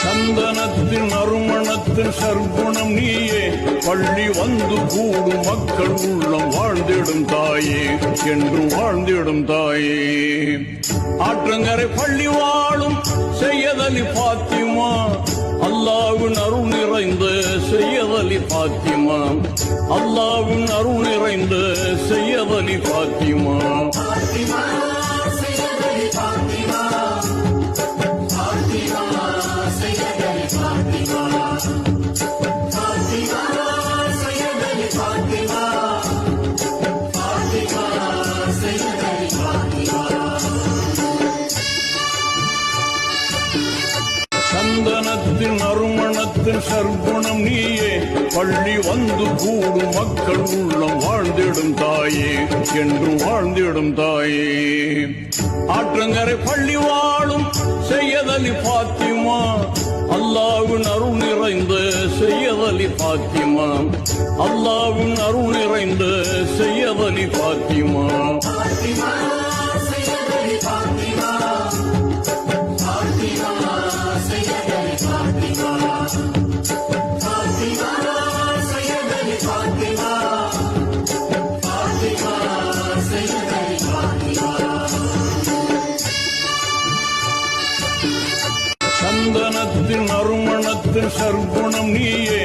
சந்தனத்தின் நறுமணத்தின் சர்க்குணம் நீயே, பள்ளி வந்து கூடும் மக்கள் உள்ளம் வாழ்ந்திடும் தாயே, என்று வாழ்ந்திடும் தாயே. ஆற்றங்கரை பள்ளி வாழும் செய்யதலி பாத்திமா, அல்லாவின் அருள் நிறைந்த செய்யதலி பாத்திமா, அல்லாவின் அருள் நிறைந்த செய்யதலி பாத்திமா. சந்தனத்தின் நறுமணத்தின் சர்க்குணம் நீயே, பள்ளி வந்து கூடும் மக்கள் உள்ளம் வாழ்ந்திடும் தாயே, என்று வாழ்ந்திடும் தாயே. ஆற்றங்கரை பள்ளி வாழும் செய்யதலி பாத்திமா, அல்லாவின் அருள் நிறைந்த செய்யதலி பாத்திமா, அல்லாவின் அருள் நிறைந்த செய்யதலி பாத்திமா. சந்தனத்தின் நறுமணத்தின் சர்க்குணம் நீயே,